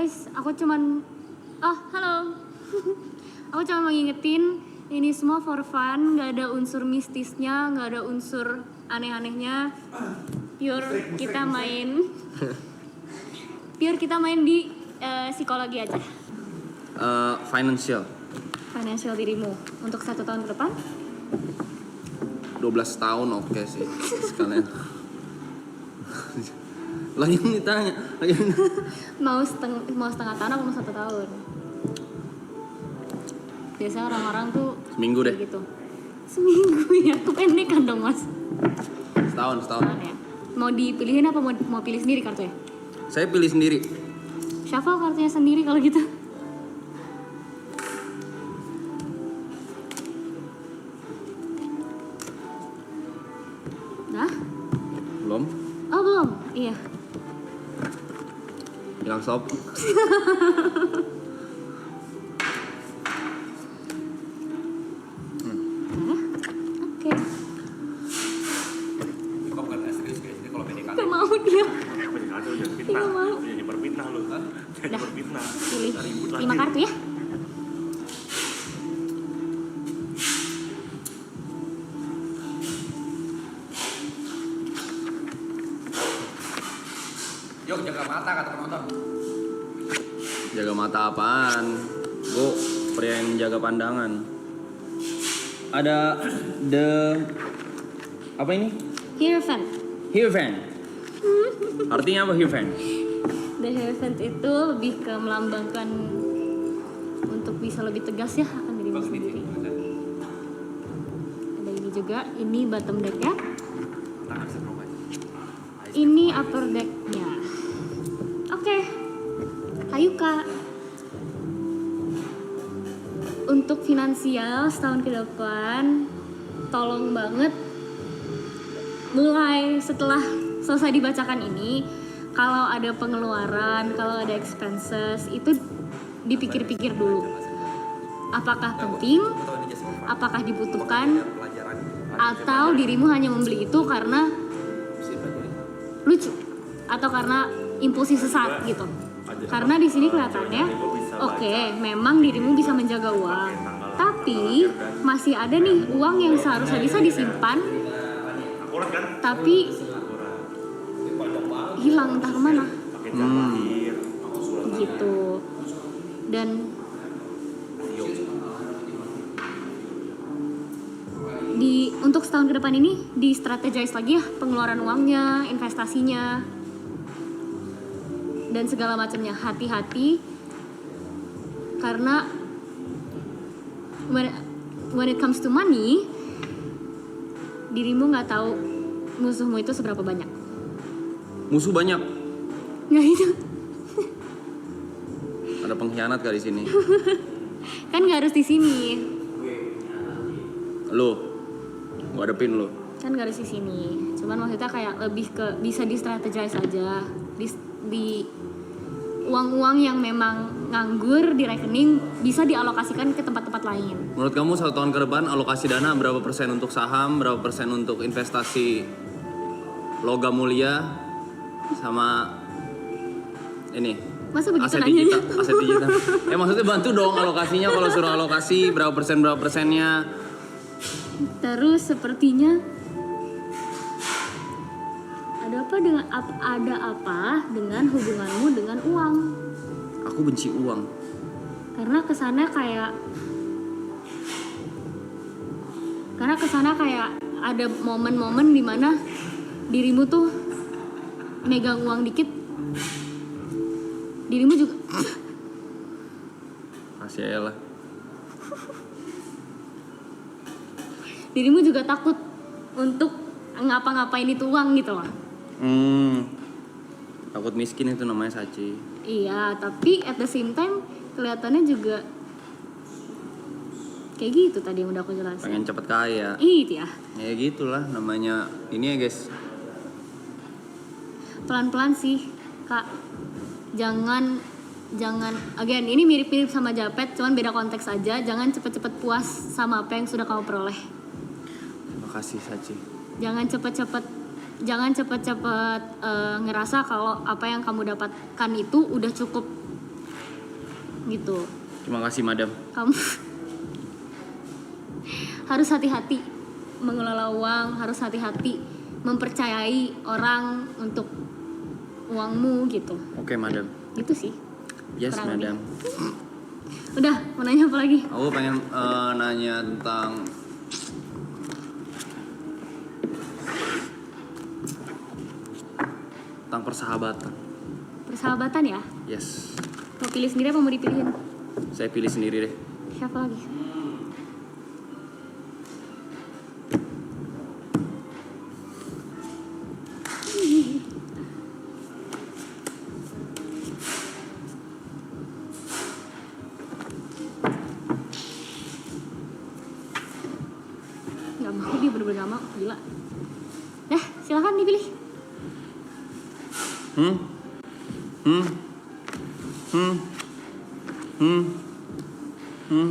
guys, aku cuman halo. Aku cuma mau ngingetin ini semua for fun, nggak ada unsur mistisnya, nggak ada unsur aneh-anehnya. Pure kita main di psikologi aja. Financial Dirimu untuk 1 tahun ke depan? 12 tahun oke sih sekalian. Lagi ditanya mau setengah tahun atau mau 1 tahun? Biasanya orang-orang tuh seminggu deh gitu. Seminggu ya, kependekan dong mas. setahun Ya. Mau dipilihin apa mau pilih sendiri kartunya? saya pilih sendiri. Shuffle kartunya sendiri kalau gitu. Nah? Belum Oh belum? Iya. bilang stop. Oke. Kok bukan serius kayak gini kalau PDKT? Gak mau dia. Fitnah. Tidak mau. Jadi berfitnah lu kan? Jadi Dah. berfitnah. Pilih Ribut lagi. 5 kartu ya. Yuk jaga mata kata penonton. Jaga mata apaan? Bu, pria yang jaga pandangan. Ada apa ini? Hierophant. Hierophant. Artinya apa Hierophant? The Hierophant itu lebih ke melambangkan untuk bisa lebih tegas ya akan dirimu sendiri. Ada ini juga, ini bottom deck ya. Tangan seberapa? Ini upper deck-nya. Oke. Ayo Kak. Untuk finansial setahun ke depan, tolong banget mulai setelah selesai dibacakan ini, kalau ada pengeluaran, kalau ada expenses, itu dipikir-pikir dulu. Apakah penting, apakah dibutuhkan, atau dirimu hanya membeli itu karena lucu atau karena impulsi sesaat gitu. Karena di sini kelihatannya oke, memang dirimu bisa menjaga uang, tapi masih ada nih uang yang seharusnya bisa disimpan Akurat kan? tapi hilang entah kemana Pakai jam lahir. gitu. Dan untuk setahun ke depan ini di strategize lagi ya pengeluaran uangnya, investasinya, dan segala macamnya. Hati-hati karena when it comes to money, dirimu nggak tahu musuhmu itu seberapa banyak. Musuh banyak. Nggak itu Ada pengkhianat gak di sini? kan nggak harus di sini, Lu, gua hadepin lu. kan nggak harus di sini. Cuman maksudnya kayak lebih ke bisa di strategize aja di uang-uang yang memang nganggur di rekening bisa dialokasikan ke tempat-tempat lain. Menurut kamu 1 tahun ke depan alokasi dana berapa persen untuk saham, berapa persen untuk investasi logam mulia, sama ini Masa begitu aset nanyanya? aset digital. Maksudnya bantu dong alokasinya, kalau suruh alokasi berapa persennya. Terus sepertinya ada apa dengan hubunganmu dengan uang? Aku benci uang. Karena kesana kayak ada momen-momen dimana dirimu tuh megang uang dikit, dirimu juga Masih ya lah. dirimu juga takut untuk ngapa-ngapain itu uang gitu loh. Takut miskin itu namanya Saci. Iya, tapi at the same time kelihatannya juga kayak gitu tadi yang udah aku jelasin. Pengen cepet kaya. Iya, Ya gitulah namanya ini ya guys. pelan-pelan sih Kak. Jangan again ini mirip-mirip sama Japet, cuman beda konteks aja. Jangan cepet-cepet puas sama apa yang sudah kamu peroleh. Makasih Saci. Jangan cepet-cepet ngerasa kalau apa yang kamu dapatkan itu udah cukup gitu. Terima kasih madam. Kamu harus hati-hati mengelola uang, harus hati-hati mempercayai orang untuk uangmu gitu. Oke madam. Gitu sih. Yes Kurang madam. Udah, mau nanya apa lagi? Aku pengen nanya tentang persahabatan. Persahabatan ya? Yes. Mau pilih sendiri apa mau dipilihin? Saya pilih sendiri deh. Siapa lagi? Gak mau, dia bener-bener gak mau, gila. Dah, silakan dipilih. Hmm? Hmm? Hmm? Hmm? Hmm?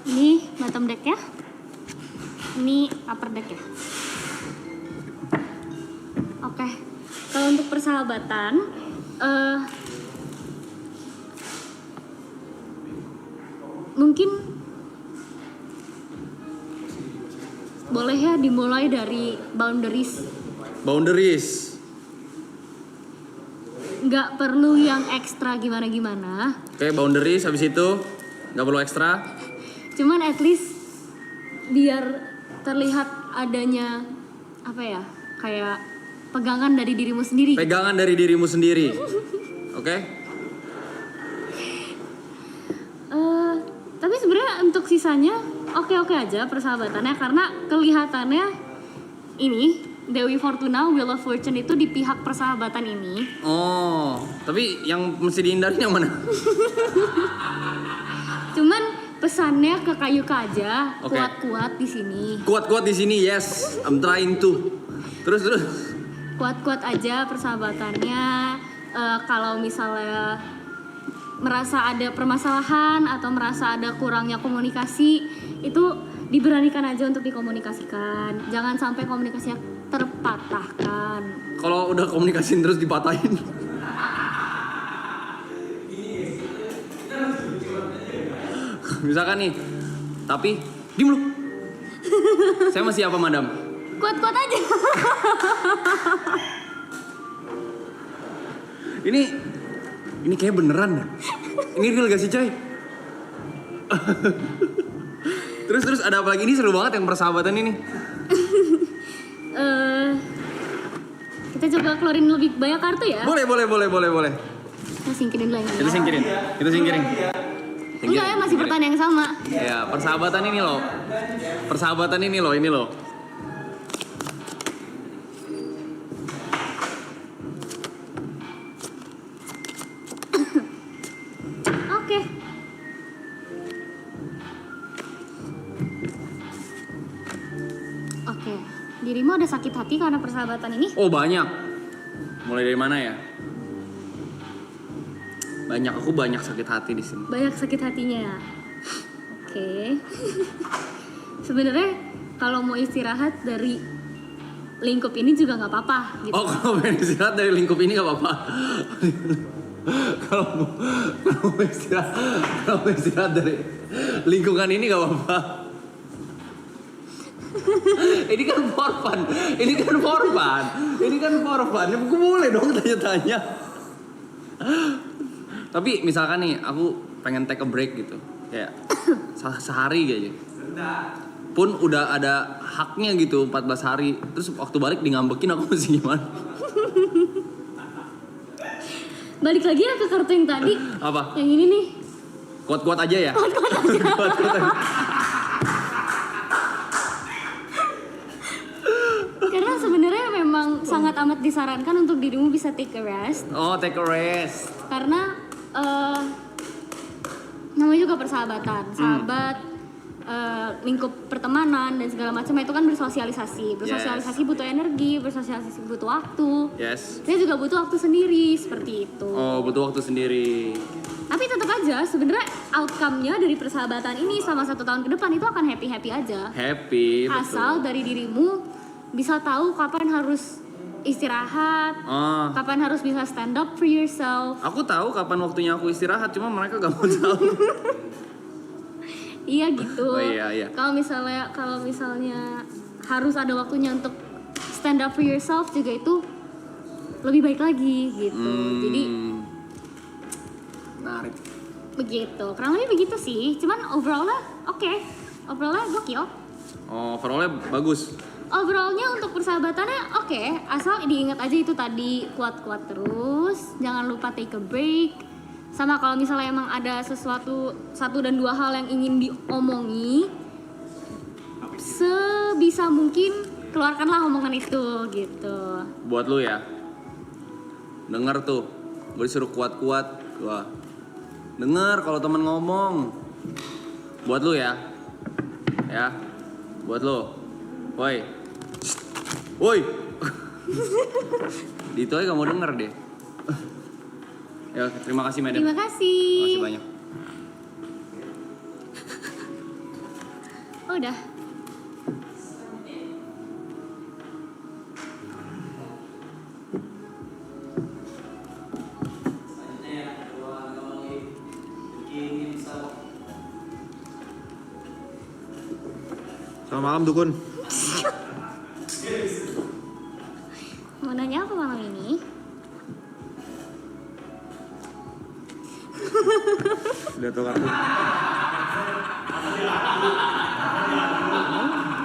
Ini bottom deck ya. Ini upper deck ya. Oke. Kalau untuk persahabatan, mungkin boleh ya dimulai dari boundaries. Boundaries. Nggak perlu yang ekstra gimana-gimana. Oke, boundaries habis itu nggak perlu ekstra. Cuman at least biar terlihat adanya apa ya, kayak pegangan dari dirimu sendiri. Pegangan dari dirimu sendiri. Oke? Tapi sebenarnya untuk sisanya oke-oke aja persahabatannya, karena kelihatannya ini Dewi Fortuna, Wheel of Fortune itu di pihak persahabatan ini. Oh, tapi yang mesti dihindarin yang mana? Cuman pesannya ke Kayuka aja, Oke. kuat-kuat di sini. Kuat-kuat di sini, yes. I'm trying to. Terus. Kuat-kuat aja persahabatannya. Kalau misalnya merasa ada permasalahan atau merasa ada kurangnya komunikasi, itu diberanikan aja untuk dikomunikasikan. Jangan sampai komunikasinya terpatahkan. Kalau udah komunikasiin terus dipatahin. Misalkan nih, tapi diem lu. Saya masih apa madam? Kuat-kuat aja. Ini kayak beneran dah. Ini real gak sih coy? Terus ada apa lagi? Ini seru banget yang persahabatan ini. Kita Kita coba keluarin lebih banyak kartu ya. Boleh. Kita singkirin dulu yang ini. Kita singkirin. Enggak ya, masih pertanyaan yang sama. Ya, persahabatan ini loh. Ini loh. Oke. Oke. Dirimu ada sakit hati karena persahabatan ini? Oh banyak. Mulai dari mana ya? Aku banyak sakit hati di sini. Banyak sakit hatinya. Oke. Sebenarnya kalau mau istirahat dari lingkup ini juga nggak apa-apa gitu. Oh kalau mau istirahat dari lingkup ini nggak apa-apa. Kalau mau istirahat dari lingkungan ini nggak apa-apa. Ini kan for fun. Ya, gue boleh dong tanya-tanya. Tapi misalkan nih, aku pengen take a break gitu, kayak sehari aja. Pun udah ada haknya gitu 14 hari. Terus waktu balik di ngambekin, aku mesti gimana? Balik lagi ya ke kartu yang tadi. Apa? Yang ini nih. Kuat-kuat aja ya? Kuat-kuat aja. Karena sebenarnya memang sangat amat disarankan untuk dirimu bisa take a rest. Oh, take a rest. Karena namanya juga persahabatan. Sahabat lingkup pertemanan dan segala macam itu kan bersosialisasi butuh energi, bersosialisasi butuh waktu. Yes. Saya juga butuh waktu sendiri seperti itu. Oh, butuh waktu sendiri. Tapi tetap aja sebenarnya outcome-nya dari persahabatan ini selama 1 tahun ke depan itu akan happy aja. Happy, Asal betul. dari dirimu bisa tahu kapan harus istirahat, Oh, kapan harus bisa stand up for yourself. aku tahu kapan waktunya aku istirahat, cuma mereka gak mau tahu. Iya gitu. Oh, iya. Kalau misalnya harus ada waktunya untuk stand up for yourself juga itu lebih baik lagi gitu. Jadi menarik. begitu. Kurang lebih begitu sih. Cuman overallnya oke. Overallnya gokil. Oh, overall-nya bagus. Overallnya untuk persahabatannya oke. Asal diingat aja itu tadi, kuat-kuat terus. Jangan lupa take a break. Sama kalau misalnya emang ada sesuatu 1 dan 2 hal yang ingin diomongi, sebisa mungkin keluarkanlah omongan itu gitu. Buat lu ya. Denger tuh, gue disuruh kuat-kuat. Wah. Denger kalau temen ngomong. Buat lu ya. Ya. Buat lu. Woi. Woi. Dito aja gak mau denger deh. Ya, terima kasih Madam. Terima kasih. Terima kasih banyak. Oh, udah. Selamat malam Dukun. Mau nanya apa malam ini? Lihat tuh kartu.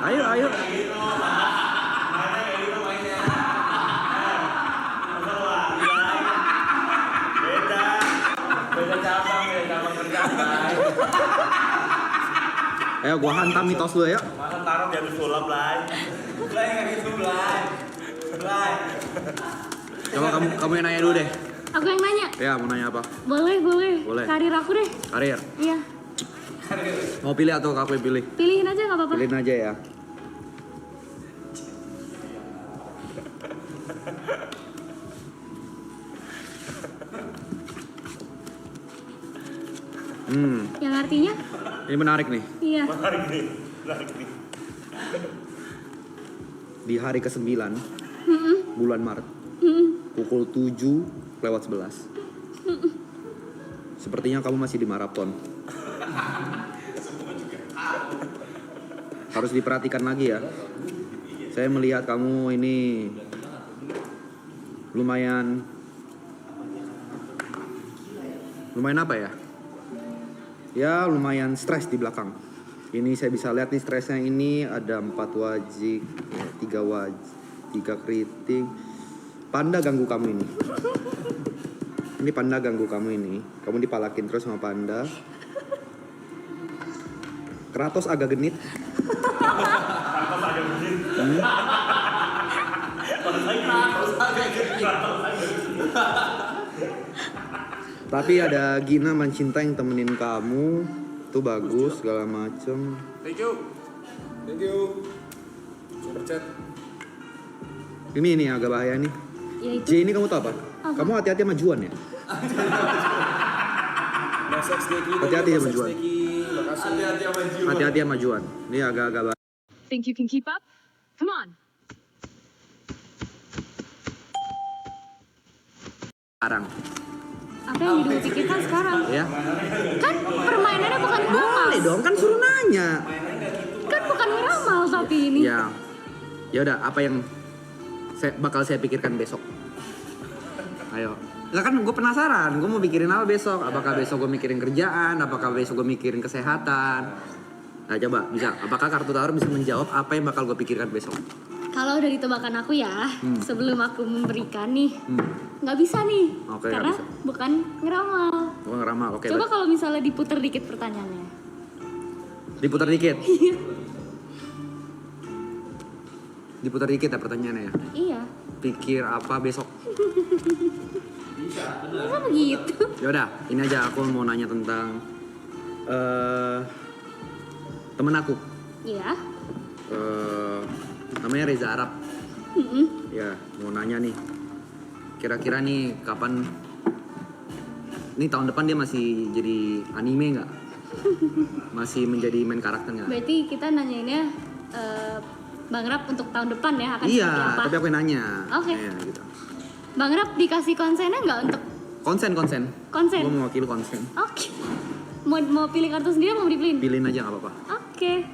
Ayo. Beda cabang kerjaan. Ayo gua hantam mitos lu ya. Masa taruh di atas sulap, Blay. Blay nggak gitu, Blay. Blay. Coba kamu yang nanya dulu deh. Aku yang nanya. Ya, mau nanya apa? Boleh. Boleh. Karir aku deh. Karir. Iya. Mau pilih atau aku yang pilih? Pilihin aja nggak apa-apa. Pilihin aja ya. Yang artinya? Ini menarik nih. Iya. Menarik nih. Di hari ke-9 bulan Maret pukul 7:11. Sepertinya kamu masih di maraton. Harus diperhatikan lagi ya. Saya melihat kamu ini lumayan apa ya? Ya lumayan stres di belakang. Ini saya bisa lihat nih stresnya ini ada 4 wajik, 3 wajik, 3 keriting. Panda ganggu kamu ini. Ini panda ganggu kamu ini. Kamu dipalakin terus sama panda. Kratos agak genit. Tapi ada Gina Mancinta yang temenin kamu. Itu bagus segala macem. Thank you. Super chat. Ini agak bahaya nih. Ya itu. J ini kamu tahu apa? Kamu hati-hati sama Juan ya. Hati-hati sama Juan. Hati-hati sama Juan. Ini agak bahaya. Think you can keep up? Come on. Sekarang, Apa yang dipikirkan sekarang? ya. Kan permainannya bukan ngeramal. Boleh dong, kan suruh nanya. Kan bukan ngeramal tapi ini. Ya, ya udah. Apa yang bakal saya pikirkan besok? Ayo. Nah kan gue penasaran. Gue mau pikirin apa besok? Apakah besok gue mikirin kerjaan? Apakah besok gue mikirin kesehatan? Nah coba bisa. Apakah kartu tarot bisa menjawab apa yang bakal gue pikirkan besok? Kalau dari tebakan aku ya, sebelum aku memberikan nih, nggak bisa nih, Oke, nggak karena bisa. bukan ngeramal. Gue ngeramal. Oke. Coba kalau misalnya diputer dikit pertanyaannya. Diputar dikit. Diputar dikit ya pertanyaannya ya. Iya. Pikir apa besok? Masa begitu? Ya udah, ini aja aku mau nanya tentang Temen aku. Iya. Namanya Reza Arab. Mm-mm. Ya, mau nanya nih. Kira-kira nih kapan? Nih tahun depan dia masih jadi anime nggak? Masih menjadi main karakter nggak? Berarti kita nanyainnya Bang Rap untuk tahun depan ya akan Iya, seperti apa? tapi aku yang nanya. Oke. Iya, gitu. Bang Rap dikasih konsennya nggak untuk Konsen. konsen? Gue mewakili konsen. Oke. Mau pilih kartu sendiri mau dipilihin? Pilihin aja nggak apa-apa. Oke.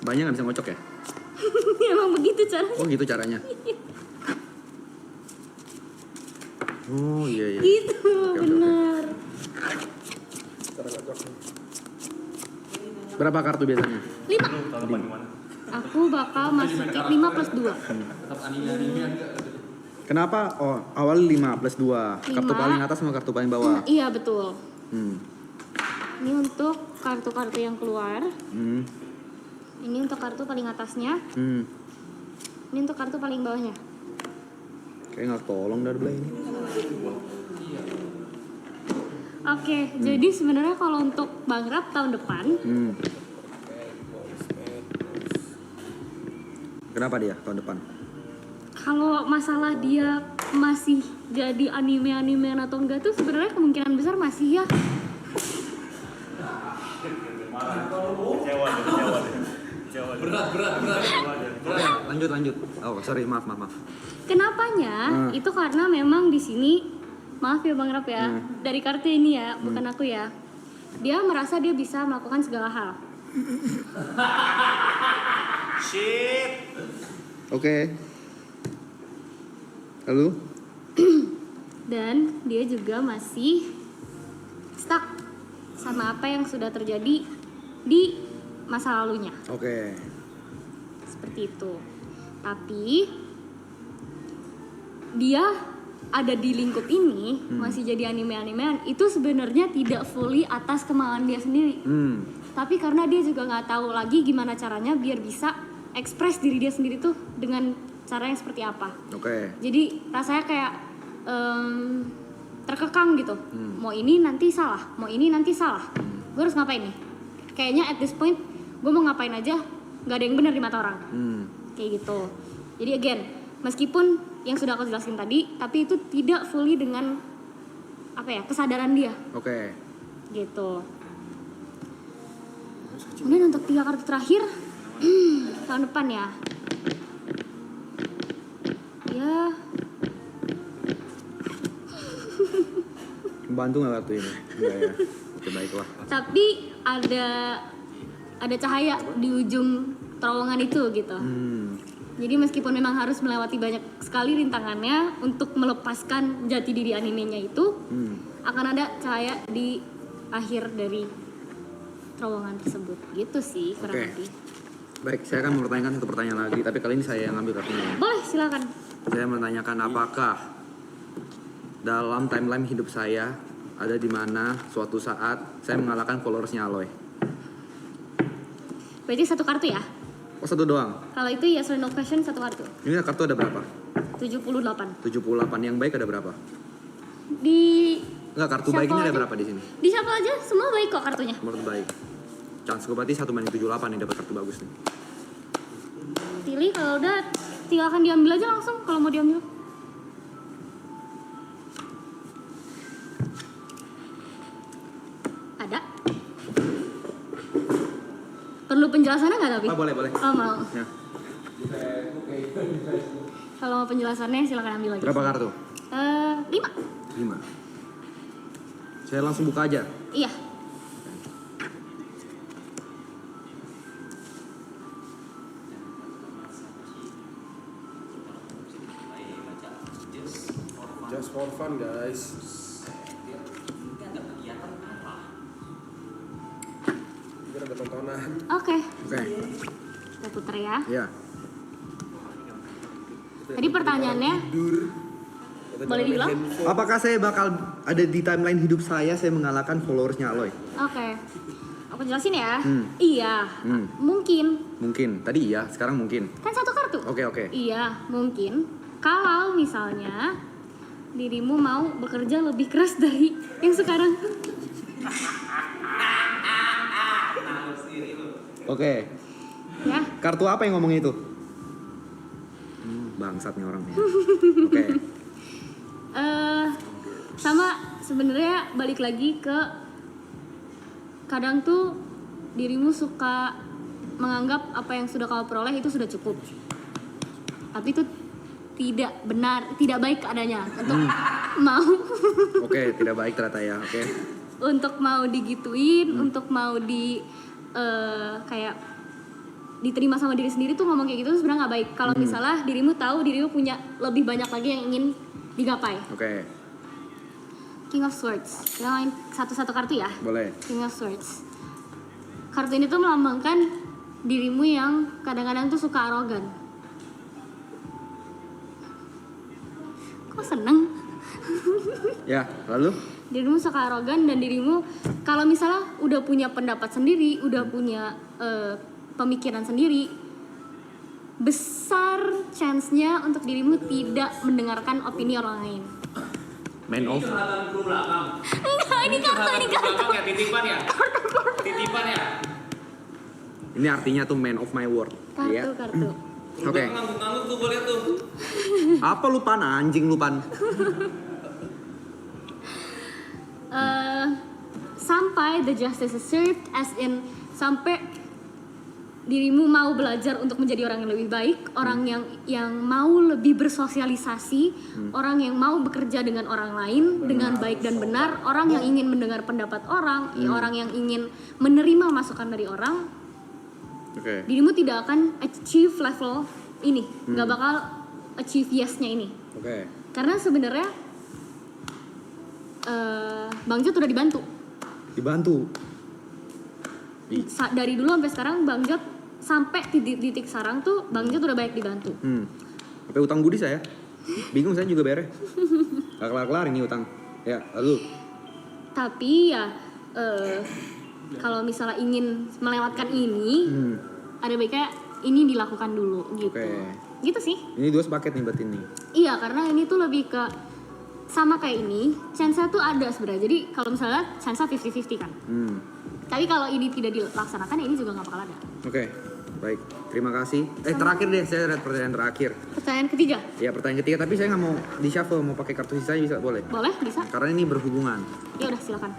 Banyak nggak bisa ngocok ya? Emang begitu caranya. Oh gitu caranya. Oh iya iya. Gitu, Oke. benar. Berapa kartu biasanya? 5. Tahun depan gimana? Aku bakal masukin 5 plus 2. Kenapa? Oh awal 5 plus 2. Kartu 5. paling atas sama kartu paling bawah. Iya, betul. Hmm. Ini untuk kartu-kartu yang keluar. Hmm. Ini untuk kartu paling atasnya. Hmm. Ini untuk kartu paling bawahnya. Kayak nggak tolong dari belah ini. Oke, jadi sebenarnya kalau untuk Bang Rap tahun depan, Hmm. Kenapa dia tahun depan? kalau masalah dia masih jadi anime-animean atau enggak tuh sebenarnya kemungkinan besar masih ya. Kecewa deh. Berat. Lanjut. Oh sorry maaf. Kenapanya? Itu karena memang di sini, maaf ya Bang Rap ya, dari kartu ini ya, bukan aku ya. Dia merasa dia bisa melakukan segala hal. Shit. Oke. Lalu? Dan dia juga masih stuck sama apa yang sudah terjadi di masa lalunya. Oke. Seperti itu. Tapi dia ada di lingkup ini masih jadi anime-animean itu sebenarnya tidak fully atas kemauan dia sendiri. Tapi karena dia juga nggak tahu lagi gimana caranya biar bisa ekspres diri dia sendiri tuh dengan cara yang seperti apa. Oke. Jadi rasanya kayak terkekang gitu. Mau ini nanti salah, mau ini nanti salah. Gue harus ngapain nih? Kayaknya at this point gue mau ngapain aja nggak ada yang benar di mata orang. Kayak gitu. Jadi again, meskipun yang sudah aku jelasin tadi, tapi itu tidak fully dengan apa ya kesadaran dia. Oke. Gitu. Kemudian untuk 3 kartu terakhir tahun depan ya. Ya. Membantu nggak kartu ini? Enggak ya. Oke baiklah. Tapi ada cahaya di ujung terowongan itu gitu. Jadi meskipun memang harus melewati banyak sekali rintangannya untuk melepaskan jati diri animenya itu, akan ada cahaya di akhir dari terowongan tersebut. Gitu sih kurang Oke. lebih. Baik, saya akan mempertanyakan satu pertanyaan lagi, tapi kali ini saya yang ngambil kartunya. Boleh, silakan. Saya menanyakan apakah dalam timeline hidup saya ada di mana suatu saat saya mengalahkan followersnya Aloy. Berarti 1 kartu ya? Oh satu doang? Kalau itu yes or no question 1 kartu. Ini kartu ada berapa? 78. 78, yang baik ada berapa? Di Enggak, kartu Shuffle baik ini ada aja. berapa di sini? Di shuffle aja semua baik kok kartunya. Menurut baik. Chance gue berarti 1/78 nih dapat kartu bagus nih. Pilih kalau udah silakan diambil aja langsung kalau mau diambil. Ada? Perlu penjelasannya nggak tapi? Oh, boleh. Oh mau. Ya. Kalau mau penjelasannya silakan ambil lagi. Berapa kartu? 5. 5. Saya langsung buka aja. Iya. Just for fun guys. Biar ada tontonan. Oke. Oke. Kita puter ya. Iya. Tadi pertanyaannya Tidur. boleh diulang? Apakah saya bakal ada di timeline hidup saya mengalahkan followersnya Aloy? Oke. Aku jelasin ya. Hmm. Iya. Hmm. Mungkin. Mungkin. Tadi iya, sekarang mungkin. Kan 1 kartu. Oke. Iya, mungkin. Kalau misalnya dirimu mau bekerja lebih keras dari yang sekarang. Oke. Ya, Kartu apa yang ngomong itu? Bangsat nih orangnya. Oke. sama sebenarnya balik lagi ke kadang tuh dirimu suka menganggap apa yang sudah kau peroleh itu sudah cukup. Tapi itu tidak benar, tidak baik adanya untuk mau Oke, tidak baik ternyata ya. Oke. untuk mau digituin, untuk mau kayak diterima sama diri sendiri tuh ngomong kayak gitu tuh sebenarnya nggak baik. Kalau misalnya dirimu tahu dirimu punya lebih banyak lagi yang ingin digapai. Oke. King of Swords. Kita main satu-satu kartu ya. Boleh. King of Swords. Kartu ini tuh melambangkan dirimu yang kadang-kadang tuh suka arogan. Kok seneng? Ya, lalu? Dirimu suka arogan dan dirimu kalau misalnya udah punya pendapat sendiri, udah punya pemikiran sendiri, besar chance-nya untuk dirimu tidak mendengarkan opini orang lain. Man of Curhatan kru belakang. Enggak, ini kartu. Belakang ya, titipan ya. Titipan ya. Ini artinya tuh man of my word. Iya. Kartu. Kru Oke. belakang ngangguk-ngangguk tuh gue liat tuh. Apa lupan anjing lupan? Sampai the justice is served, as in sampai dirimu mau belajar untuk menjadi orang yang lebih baik, orang yang mau lebih bersosialisasi, orang yang mau bekerja dengan orang lain dengan baik dan benar, orang yang ingin mendengar pendapat orang, orang yang ingin menerima masukan dari orang. Oke. Dirimu tidak akan achieve level ini, nggak bakal achieve yes-nya ini, Oke. karena sebenarnya Bang Jot udah dibantu. Dari dulu sampai sekarang Bang Jot sampai titik sekarang tuh Bang Jot udah banyak dibantu. Sampai utang budi saya. Bingung saya juga beres. Gak kelar-kelar ini utang. Ya, lalu. Tapi ya kalau misalnya ingin melewatkan ini, ada baiknya ini dilakukan dulu gitu. Oke. Gitu sih. Ini 2 sepaket nih berarti nih. Iya, karena ini tuh lebih ke sama kayak ini, chance-nya tuh ada sebenarnya. Jadi kalau misalnya chance-nya 50-50 kan. Tapi kalau ini tidak dilaksanakan, ya ini juga nggak bakal ada. Oke. Baik. Terima kasih. Terakhir deh, saya ada pertanyaan terakhir. Pertanyaan ketiga, Ya, pertanyaan ketiga, tapi saya nggak mau di shuffle, mau pakai kartu sisanya bisa boleh? boleh bisa? Karena ini berhubungan. Ya udah silakan.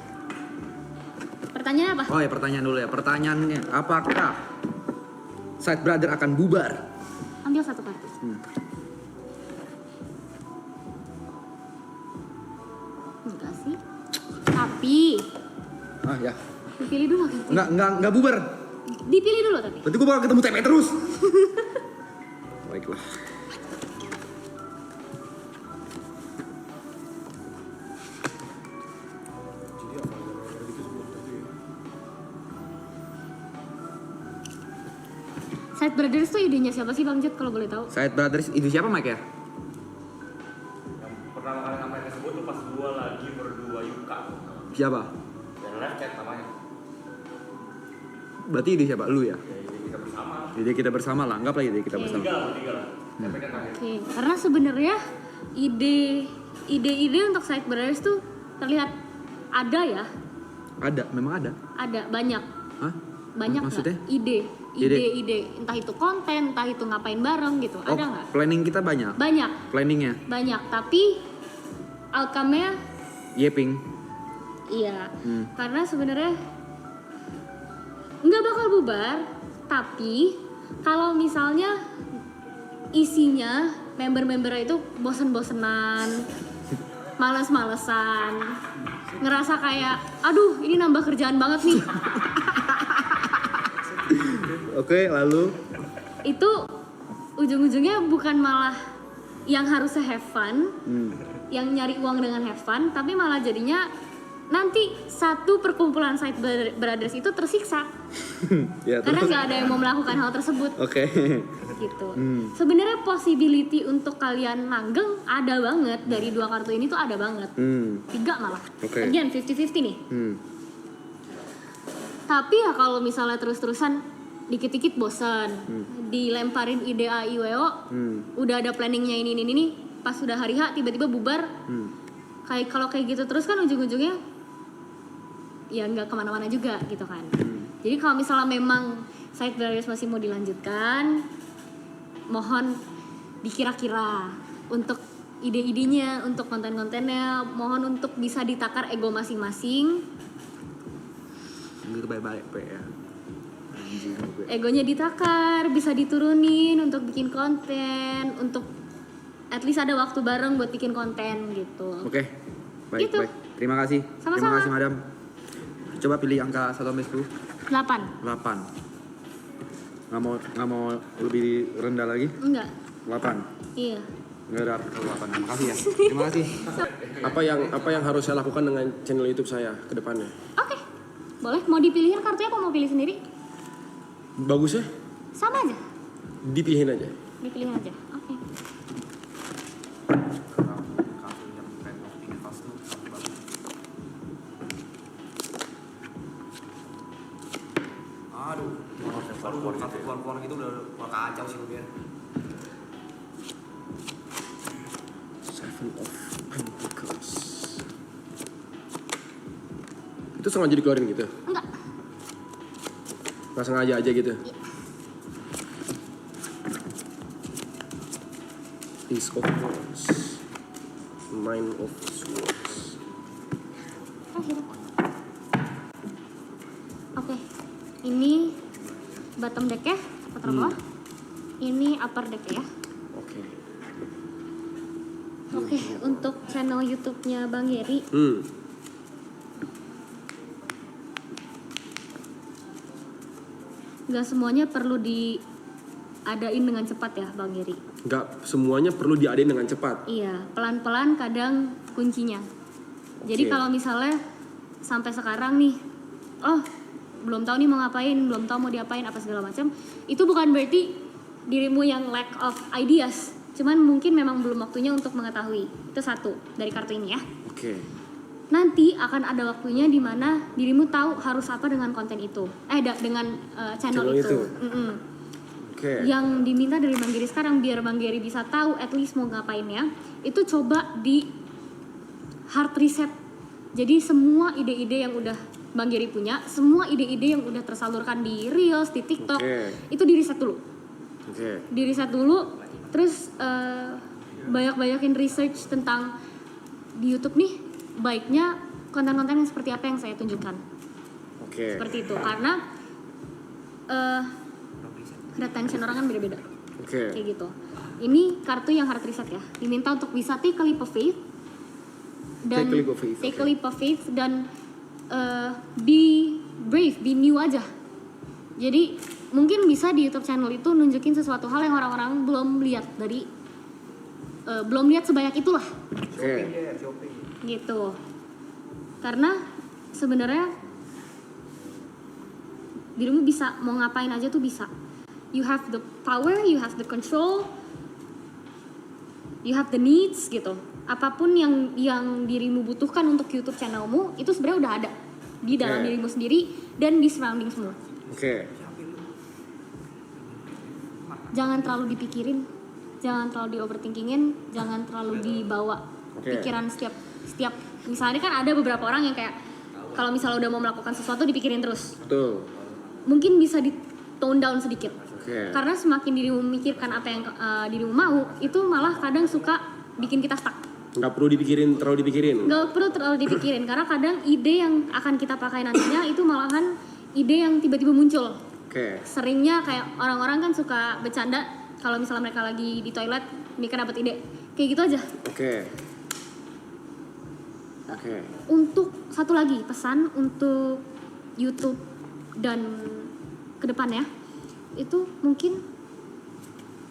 Pertanyaannya apa? Oh ya, pertanyaan dulu ya. Pertanyaannya, apakah Side Brother akan bubar? Ambil satu kartu. Enggak sih. Tapi Ah ya. dipilih dulu kan? Nggak bubar. Dipilih dulu tapi. Berarti gue bakal ketemu TP terus. Baiklah. Jadi apa gara-gara gitu sebelum itu ya? Side Brothers tuh idenya siapa sih Bang Jot kalau boleh tahu? Side Brothers itu siapa Mike ya? Yang pertama kali namanya tersebut tuh pas gua lagi berdua Yuka. Siapa? Dan left chat namanya. Berarti ide siapa? Lu ya? Ya, jadi kita bersama. Ide kita bersama lah, anggaplah ide kita bersama. Tiga lah. Tapi kan terakhir. Oke, karena sebenarnya ide-ide untuk Side Brothers tuh terlihat ada ya, Ada, memang ada. ada banyak Hah? nggak? Maksudnya? Ide, entah itu konten, entah itu ngapain bareng gitu, Oh, ada nggak? planning kita banyak. Banyak, Planningnya, tapi outcome-nya yeping. iya, karena sebenarnya nggak bakal bubar, tapi kalau misalnya isinya member-membernya itu bosen-bosenan, males-malesan, ngerasa kayak aduh ini nambah kerjaan banget nih, Oke, lalu itu ujung-ujungnya bukan malah yang harusnya have fun, yang nyari uang dengan have fun, tapi malah jadinya nanti satu perkumpulan Side Brothers itu tersiksa ya karena terus. nggak ada yang mau melakukan hal tersebut Oke. gitu. Sebenarnya possibility untuk kalian langgeng ada banget dari 2 kartu ini tuh ada banget, 3 malah. Oke. Again 50-50 nih. Tapi ya kalau misalnya terus-terusan dikit-dikit bosan, dilemparin ide A I W O, udah ada planningnya ini, pas sudah hari H tiba-tiba bubar. Kayak kalau kayak gitu terus kan ujung-ujungnya ya nggak kemana-mana juga gitu kan. Jadi kalau misalnya memang Side Barriers masih mau dilanjutkan, mohon dikira-kira untuk ide-idenya, untuk konten-kontennya, mohon untuk bisa ditakar ego masing-masing. Gitu baik-baik Pe ya. Anjing gue. Egonya ditakar, bisa diturunin untuk bikin konten, untuk at least ada waktu bareng buat bikin konten gitu. Oke. Baik, Gitu. baik. Terima kasih. Sama-sama. Terima kasih, Madam. Coba pilih angka 1 sampai 10. 8. 8. Nggak mau lebih rendah lagi? Enggak. 8. Iya. Nggak ada 8. Terima kasih ya. Terima kasih. Apa yang harus saya lakukan dengan channel YouTube saya ke depannya? Oke. Boleh, mau dipilihin kartunya apa mau pilih sendiri? Bagus ya? Sama aja. Dipilihin aja. Dipilihin aja. Oke. Kartu yang Friend of Invest tuh kartu bagus. Aduh, kartu keluar-keluar gitu udah kacau sih gue. Seven of Pentacles. Itu sengaja dikeluarin gitu? Enggak. Nggak sengaja aja gitu? Ace of Wands. Nine of Swords. Oke. Ini bottom deck ya, atau taruh bawah. Ini upper deck ya. Oke. Oke, untuk channel YouTube-nya Bang Geri, nggak semuanya perlu diadain dengan cepat ya Bang Geri. Nggak semuanya perlu diadain dengan cepat. Iya, pelan-pelan kadang kuncinya. Jadi Oke. kalau misalnya sampai sekarang nih, oh belum tahu nih mau ngapain, belum tahu mau diapain apa segala macam, itu bukan berarti dirimu yang lack of ideas. Cuman mungkin memang belum waktunya untuk mengetahui. Itu satu dari kartu ini ya. Oke. Nanti akan ada waktunya di mana dirimu tahu harus apa dengan konten itu. Dengan channel itu. itu. Mm-mm. Oke. Yang diminta dari Bang Geri sekarang biar Bang Geri bisa tahu at least mau ngapainnya, itu coba di hard reset. Jadi semua ide-ide yang udah Bang Geri punya, semua ide-ide yang udah tersalurkan di Reels, di TikTok, Oke. itu di reset dulu. Oke. Di reset dulu, terus banyak-banyakin research tentang di YouTube nih, baiknya konten-konten yang seperti apa yang saya tunjukkan. Oke. Seperti itu, karena retention orang kan beda-beda. Oke. Kayak gitu. Ini kartu yang hard reset ya. Diminta untuk bisa take a leap of faith. Dan Take a leap of faith, take a oke. leap of faith dan be brave, be new aja. Jadi mungkin bisa di YouTube channel itu nunjukin sesuatu hal yang orang-orang belum lihat dari belum lihat sebanyak itulah. Oke. Gitu. Karena sebenarnya dirimu bisa mau ngapain aja tuh bisa. You have the power, you have the control, you have the needs gitu. Apapun yang dirimu butuhkan untuk YouTube channelmu itu sebenarnya udah ada di dalam Oke. dirimu sendiri dan di surroundingsmu. Oke. Jangan terlalu dipikirin, jangan terlalu di overthinkingin, jangan terlalu dibawa Oke. pikiran setiap misalnya kan ada beberapa orang yang kayak kalau misalnya udah mau melakukan sesuatu dipikirin terus. Betul. Mungkin bisa di tone down sedikit. Oke. Karena semakin dirimu memikirkan apa yang dirimu mau, itu malah kadang suka bikin kita stuck. Nggak perlu terlalu dipikirin. Nggak perlu terlalu dipikirin, karena kadang ide yang akan kita pakai nantinya itu malahan ide yang tiba-tiba muncul. Oke. Seringnya kayak orang-orang kan suka bercanda kalau misalnya mereka lagi di toilet, mereka dapat ide. Kayak gitu aja. Oke. Oke. Untuk satu lagi pesan untuk YouTube dan kedepannya itu mungkin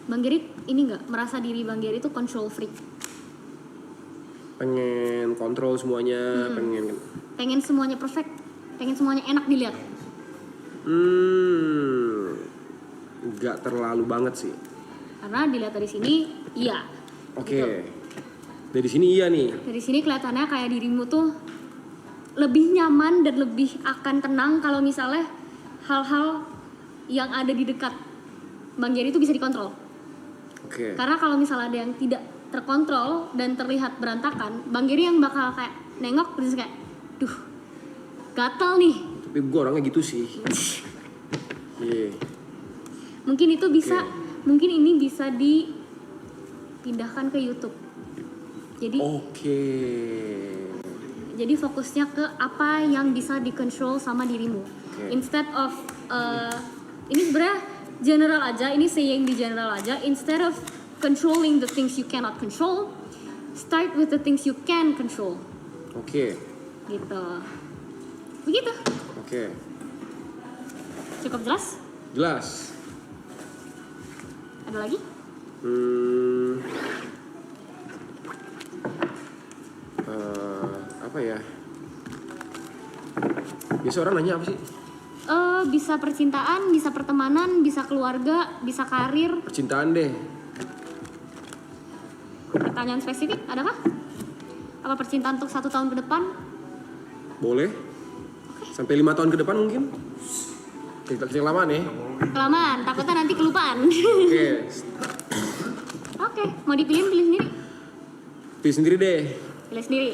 Bang Geri ini nggak merasa diri Bang Geri itu control freak, Pengen kontrol semuanya, pengen semuanya perfect, pengen semuanya enak dilihat. Nggak terlalu banget sih. Karena dilihat dari sini iya. Oke. Gitu. Dari sini iya nih. Dari sini kelihatannya kayak dirimu tuh lebih nyaman dan lebih akan tenang kalau misalnya hal-hal yang ada di dekat Bang Geri itu bisa dikontrol. Oke. Karena kalau misalnya ada yang tidak terkontrol dan terlihat berantakan, Bang Giri yang bakal kayak nengok terus kayak, duh, gatal nih. Tapi gue orangnya gitu sih. Iya. Mungkin itu bisa, mungkin ini bisa dipindahkan ke YouTube. Jadi, Oke. jadi fokusnya ke apa yang bisa dikontrol sama dirimu. Oke. Instead of ini sebenarnya general aja, ini saying di general aja. Instead of controlling the things you cannot control, start with the things you can control. Oke. Gitu. Begitu. Oke. Cukup jelas? Jelas. Ada lagi? Apa ya? Biasa orang nanya apa sih? Bisa percintaan, bisa pertemanan, bisa keluarga, bisa karir. Percintaan deh. Pertanyaan spesifik, adakah? Apa percintaan untuk 1 tahun ke depan? Boleh. Sampai 5 tahun ke depan mungkin. Kecil lamaan ya. Kelamaan, takutnya nanti kelupaan. Oke. Oke, mau dipilihin, pilih sendiri. Pilih sendiri deh. Pilih sendiri.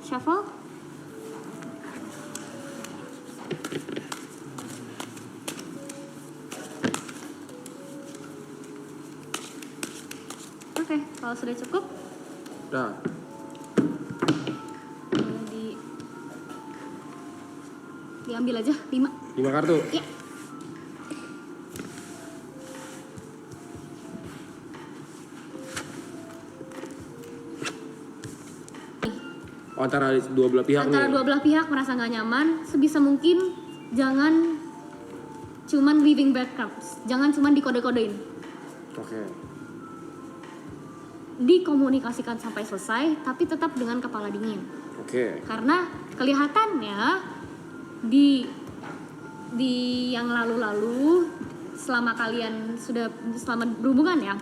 Shuffle. Oke, kalau sudah cukup, Nah, diambil aja 5. 5 kartu. Ya. Oh, antara dua belah pihak Antara nih. dua belah pihak merasa nggak nyaman, sebisa mungkin jangan cuman leaving breadcrumbs, jangan cuman dikode-kodein, Oke. dikomunikasikan sampai selesai, tapi tetap dengan kepala dingin. Oke. Karena kelihatannya di yang lalu-lalu selama kalian sudah selama berhubungan ya,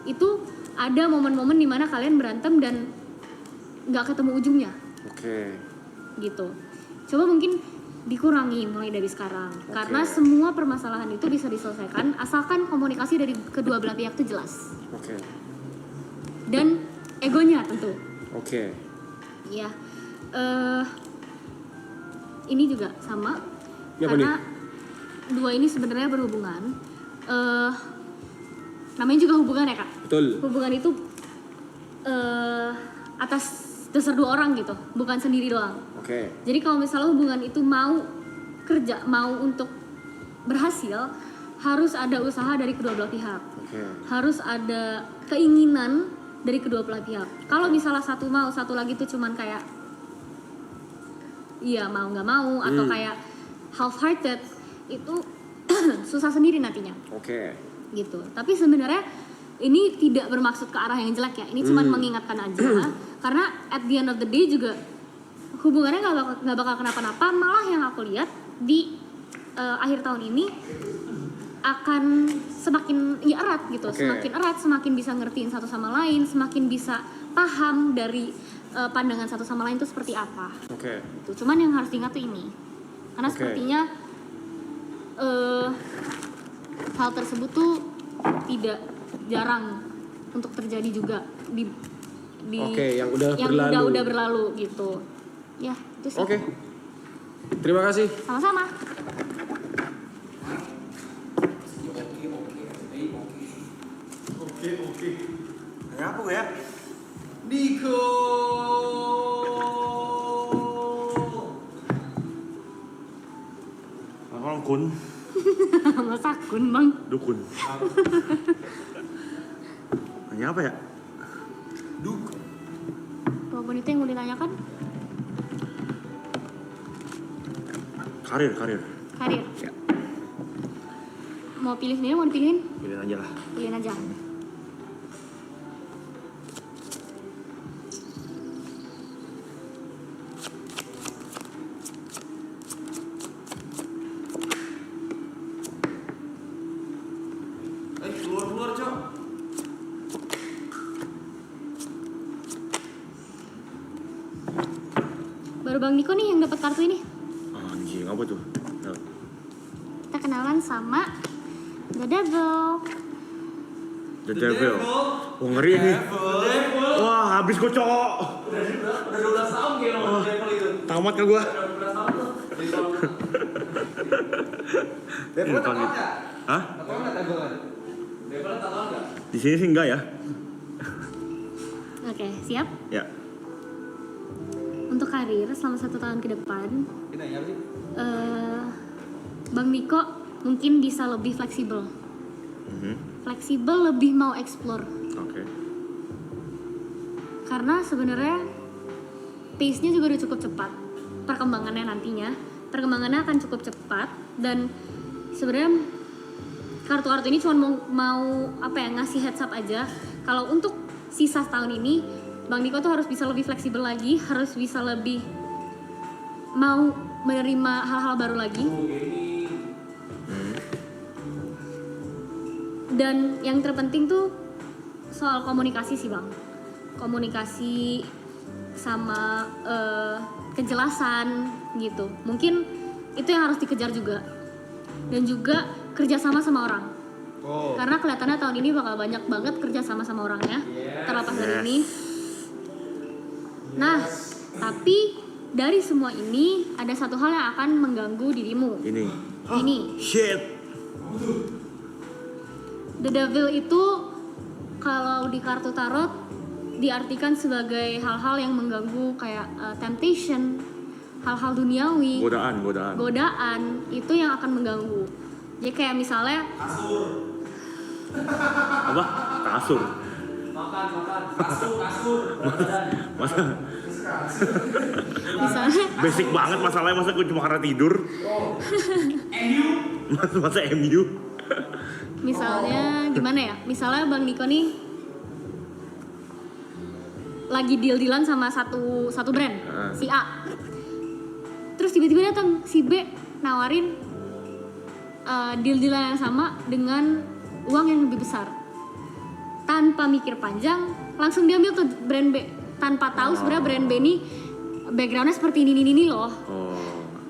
itu ada momen-momen dimana kalian berantem dan nggak ketemu ujungnya. Oke. Gitu. Coba mungkin dikurangi mulai dari sekarang. Karena semua permasalahan itu bisa diselesaikan asalkan komunikasi dari kedua belah pihak itu jelas. Oke. Dan egonya tentu. Oke. Ya. Ini juga sama. Ini apa Karena dua ini sebenarnya berhubungan. Namanya juga hubungan ya, Kak. Betul. Hubungan itu atas dasar dua orang gitu, bukan sendiri doang. Oke. Jadi kalau misalnya hubungan itu mau kerja, mau untuk berhasil, harus ada usaha dari kedua belah pihak. Oke. Harus ada keinginan dari kedua belah pihak. Kalau misalnya satu mau, satu lagi tuh cuman kayak iya mau nggak mau atau kayak half-hearted, itu susah sendiri nantinya. Oke. Gitu. Tapi sebenarnya ini tidak bermaksud ke arah yang jelek ya. Ini cuma mengingatkan aja. Karena at the end of the day juga hubungannya nggak bakal kenapa-napa. Malah yang aku lihat di akhir tahun ini akan semakin ya erat gitu. Oke. Semakin erat, semakin bisa ngertiin satu sama lain, semakin bisa paham dari pandangan satu sama lain itu seperti apa. Oke. Gitu. Cuman yang harus diingat tuh ini. Karena Oke. sepertinya hal tersebut tuh tidak jarang untuk terjadi juga di Oke, yang udah yang berlalu. udah berlalu gitu. Ya, itu sih. Oke. Terima kasih. Sama-sama. Ya apa gue ya? Niko. Apa kun? Masa kun, Bang? Dukun. Nanya apa ya? Apapun itu yang mau ditanyakan, Karir. karir. Ya. Mau pilih sendiri, mau dipilihin? Pilihin aja lah. Pilihin aja. Keluar, Cok. Baru Bang Niko nih yang dapat kartu ini. Anjing, apa tuh? Ya. Kita kenalan sama The Devil. The Devil. Wah ngeri nih. Wah habis gue cowok. Udah 12 tahun kayak lo level itu. Tamat ke gue. Udah 12 tahun lo. Levelnya tahu nggak? Hah? Tahu nggak tanggungan? Levelnya tahu nggak? Di sini sih enggak ya? Oke, siap? Ya. Untuk karir selama 1 tahun ke depan, Kita apa sih? Bang Niko mungkin bisa lebih fleksibel. Fleksibel, lebih mau explore. Oke. Karena sebenarnya pace-nya juga udah cukup cepat. Perkembangannya nantinya, perkembangannya akan cukup cepat dan sebenarnya kartu-kartu ini cuma mau apa ya, ngasih heads up aja. Kalau untuk sisa tahun ini, Bang Niko tuh harus bisa lebih fleksibel lagi, harus bisa lebih mau menerima hal-hal baru lagi. Dan yang terpenting tuh soal komunikasi sih Bang. Komunikasi sama kejelasan gitu. Mungkin itu yang harus dikejar juga. Dan juga kerjasama sama orang. Karena kelihatannya tahun ini bakal banyak banget kerjasama sama orangnya. Terlepas dari ini. Nah, tapi dari semua ini ada satu hal yang akan mengganggu dirimu. Ini. Shit. The Devil itu kalau di kartu tarot diartikan sebagai hal-hal yang mengganggu kayak temptation, hal-hal duniawi, godaan itu yang akan mengganggu. Jadi kayak misalnya Apa? Kasur. Makan. Kasur. Masa misalnya basic banget masalahnya, masa gue cuma karena tidur. Masa MU. Misalnya gimana ya? Misalnya Bang Niko nih lagi deal-dealan sama satu brand, si A. Terus tiba-tiba datang si B nawarin deal-dealan yang sama dengan uang yang lebih besar. Tanpa mikir panjang, langsung diambil tuh brand B. Tanpa tahu sebenarnya brand B ini backgroundnya seperti ini loh.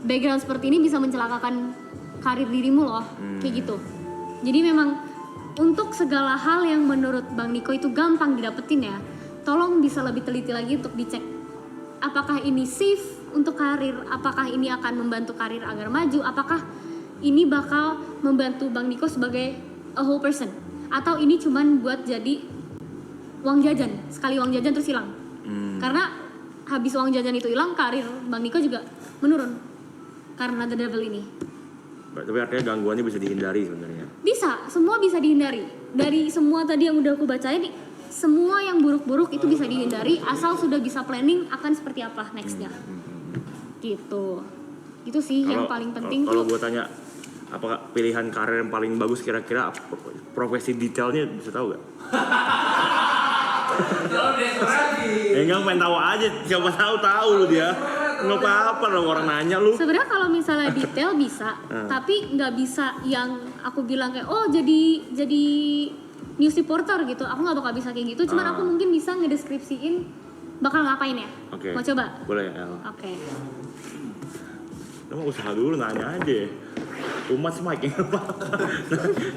Background seperti ini bisa mencelakakan karir dirimu loh, kayak gitu. Jadi memang untuk segala hal yang menurut Bang Niko itu gampang didapetin ya, tolong bisa lebih teliti lagi untuk dicek apakah ini safe untuk karir, apakah ini akan membantu karir agar maju, apakah ini bakal membantu Bang Niko sebagai a whole person, atau ini cuman buat jadi uang jajan, sekali uang jajan terus hilang. Karena habis uang jajan itu hilang, karir Bang Niko juga menurun karena The Devil ini. Tapi artinya gangguannya bisa dihindari sebenarnya. Bisa, semua bisa dihindari. Dari semua tadi yang udah aku bacain, semua yang buruk-buruk itu bisa dihindari asal sudah bisa planning akan seperti apa nextnya. Gitu. Itu sih yang paling penting. Kalau gue tanya, apakah pilihan karir yang paling bagus kira-kira profesi detailnya bisa tahu gak? Enggak, pengen tahu aja, siapa tahu lu dia. Nggak apa-apa dong orang nanya lu. Sebenarnya kalau misalnya detail bisa, tapi nggak bisa yang aku bilang kayak jadi news reporter gitu. Aku nggak bakal bisa kayak gitu. Cuman aku mungkin bisa ngedeskripsiin bakal ngapain ya. Okay. Mau coba? Boleh ya. Oke. Lu mau usaha dulu, nanya aja. Umat sih Mike, nggak apa-apa.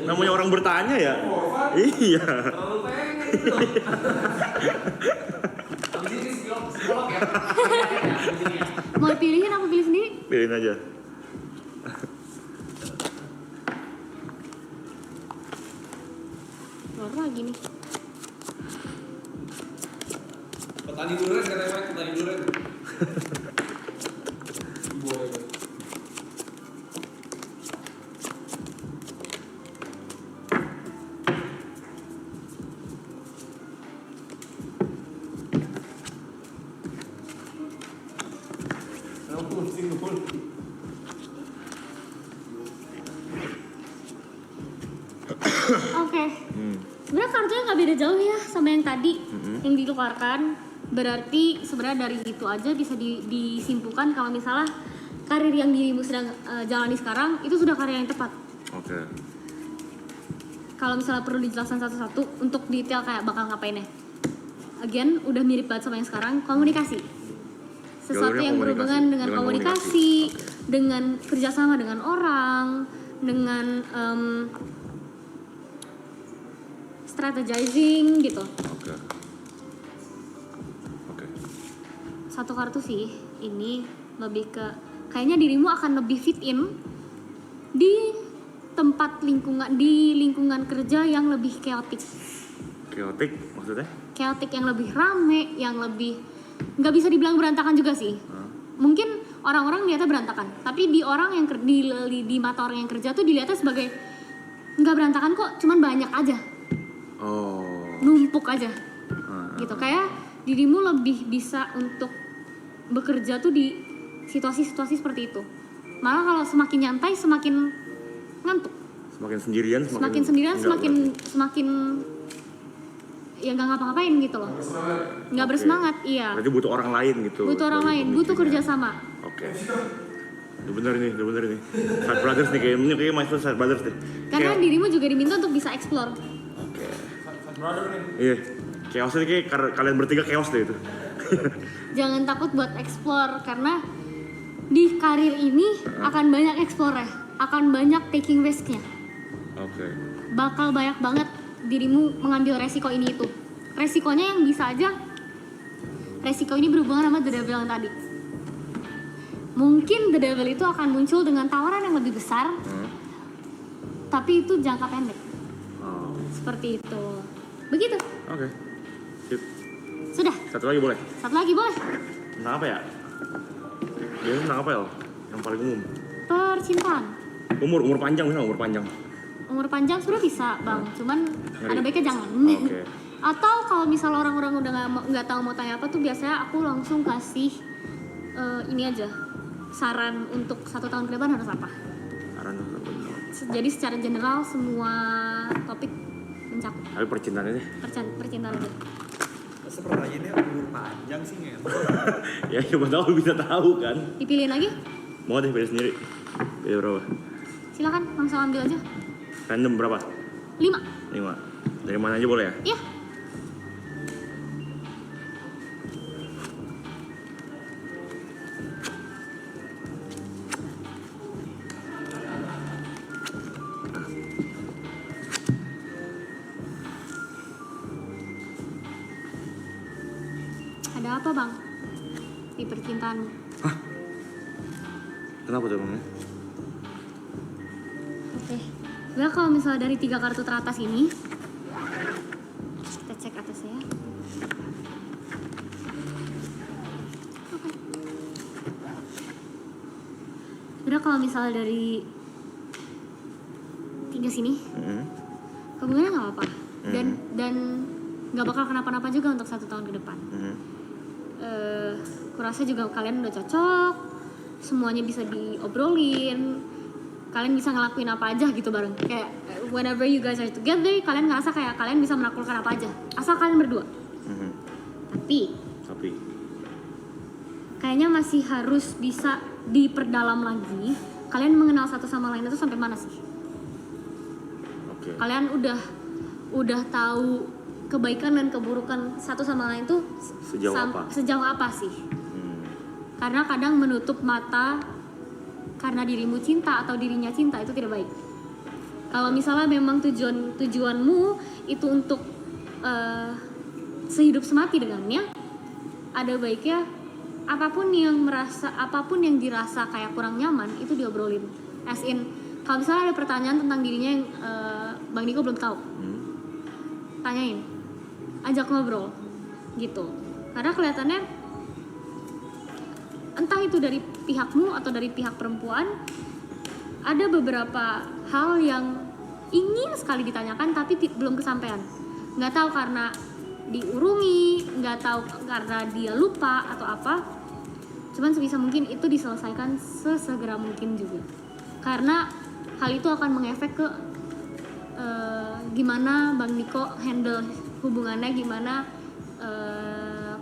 Namanya orang bertanya ya. Iya. Terlalu pengen gitu. Habis ini psikolog ya. Mau pilihin aku pilih sendiri? Pilihin aja. Keluar lagi nih. Petani durian katanya Mike, petani durian. Oke. Sebenarnya kartunya nggak beda jauh ya sama yang tadi yang ditukarkan. Berarti sebenarnya dari itu aja bisa disimpulkan kalau misalnya karir yang dirimu sedang jalani sekarang itu sudah karir yang tepat. Oke. Kalau misalnya perlu dijelaskan satu-satu untuk detail kayak bakal ngapainnya. Again, udah mirip banget sama yang sekarang, komunikasi. Sesuatu Jalurnya yang komunikasi. berhubungan dengan komunikasi, dengan kerjasama dengan orang, dengan strategizing gitu. Oke. Oke. Satu kartu sih ini lebih ke kayaknya dirimu akan lebih fit in di tempat lingkungan kerja yang lebih chaotic. Chaotic maksudnya? Chaotic yang lebih rame, yang lebih nggak bisa dibilang berantakan juga sih. Mungkin orang-orang lihatnya berantakan, tapi di orang yang di mata orang yang kerja tuh dilihatnya sebagai nggak berantakan kok, cuman banyak aja, Oh. numpuk aja, gitu. Kayak dirimu lebih bisa untuk bekerja tuh di situasi-situasi seperti itu. Malah kalau semakin nyantai semakin ngantuk, Semakin sendirian semakin sendirian semakin ya nggak ngapa-ngapain gitu loh, nggak bersemangat. Iya, Berarti butuh orang lain gitu. butuh orang lain, butuh kerjasama. Oke. Udah bener nih. Side Brothers nih kayaknya master Side Brothers nih. Karena dirimu juga diminta untuk bisa explore. Oke. Iya. Chaosnya kayak kalian bertiga chaos deh itu. Jangan takut buat explore karena di karir ini akan banyak explore ya, akan banyak taking risk-nya. Oke. Bakal banyak banget dirimu mengambil resiko ini itu. Resikonya yang bisa aja resiko ini berhubungan sama The Devil yang tadi. Mungkin The Devil itu akan muncul dengan tawaran yang lebih besar, tapi itu jangka pendek. Oh. Seperti itu. Begitu. Oke. Sip. Sudah. Satu lagi boleh? Satu lagi boleh. Tentang apa ya? Dia tentang apa ya? Yang paling umum. Percintaan. Umur panjang misalnya umur panjang. Umur panjang sudah bisa bang, cuman Ngeri. ada baiknya jangan. Oke. Atau kalau misal orang-orang udah nggak tahu mau tanya apa tuh, biasanya aku langsung kasih ini aja, saran untuk 1 tahun ke depan harus apa. Saran apa? Jadi secara general semua topik mencakup. Tapi percintaan aja. Percintaan aja. Masa pertanyaannya umur panjang sih nggak? Ya siapa tahu bisa tahu kan. Dipilihin lagi, Mau deh pilih sendiri. Pilih berapa? silakan langsung ambil aja. Random berapa? 5. 5. Dari mana aja boleh ya? Iya. Ada apa bang di percintaanmu? Kenapa tuh emangnya? Oke. Nah kalau misalnya dari 3 kartu teratas ini, kita cek atasnya. Oke. Udah kalau misalnya dari 3 sini, hubungannya nggak apa-apa. Dan nggak bakal kenapa-napa juga untuk 1 tahun ke depan. Kurasa juga kalian udah cocok, semuanya bisa diobrolin, kalian bisa ngelakuin apa aja gitu bareng. Kayak whenever you guys are together, kalian ngerasa kayak kalian bisa menaklukkan apa aja, asal kalian berdua. Tapi kayaknya masih harus bisa diperdalam lagi. Kalian mengenal satu sama lain itu sampai mana sih? Oke. Kalian udah tahu kebaikan dan keburukan satu sama lain tuh sejauh apa sih? Karena kadang menutup mata karena dirimu cinta atau dirinya cinta itu tidak baik. Kalau misalnya memang tujuanmu itu untuk sehidup semati dengannya, ada baiknya apapun yang dirasa kayak kurang nyaman itu diobrolin. As in, kalau misalnya ada pertanyaan tentang dirinya yang Bang Niko belum tahu, tanyain, ajak ngobrol, gitu. Karena kelihatannya entah itu dari pihakmu atau dari pihak perempuan, ada beberapa hal yang ingin sekali ditanyakan tapi belum kesampaian. Nggak tahu karena diurungi, nggak tahu karena dia lupa atau apa. Cuman sebisa mungkin itu diselesaikan sesegera mungkin juga. Karena hal itu akan mengefek ke gimana Bang Niko handle hubungannya, gimana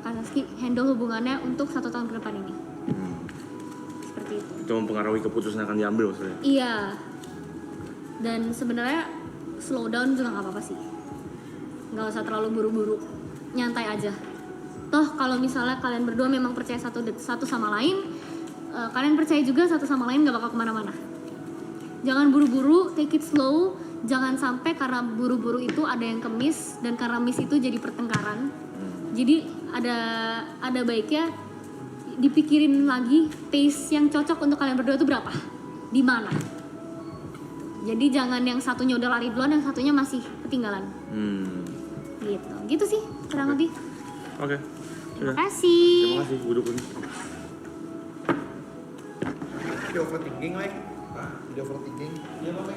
Kanaski handle hubungannya untuk 1 tahun ke depan ini. Seperti itu. Itu mempengaruhi keputusan yang akan diambil maksudnya? Iya. Dan sebenarnya slow down juga nggak apa-apa sih. Nggak usah terlalu buru-buru, nyantai aja. Toh kalau misalnya kalian berdua memang percaya satu sama lain, kalian percaya juga satu sama lain nggak bakal kemana-mana. Jangan buru-buru, take it slow, jangan sampai karena buru-buru itu ada yang kemis, dan karena miss itu jadi pertengkaran. Jadi ada baiknya dipikirin lagi taste yang cocok untuk kalian berdua itu berapa, di mana. Jadi jangan yang satunya udah lari duluan, yang satunya masih ketinggalan. Gitu sih kurang lebih. Oke. Terima kasih. Terima kasih, gue dukung. Video overthinking like. Video overthinking. Iya Bang,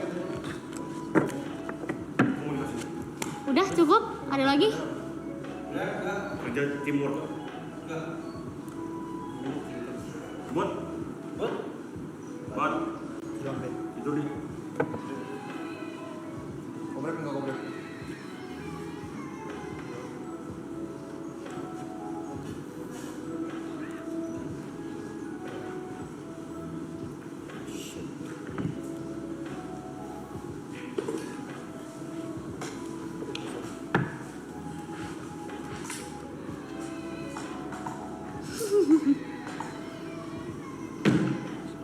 Udah cukup? Ada lagi? Kerja teamwork. Buat. Hilang deh. Itu nih. Komplek enggak komplek?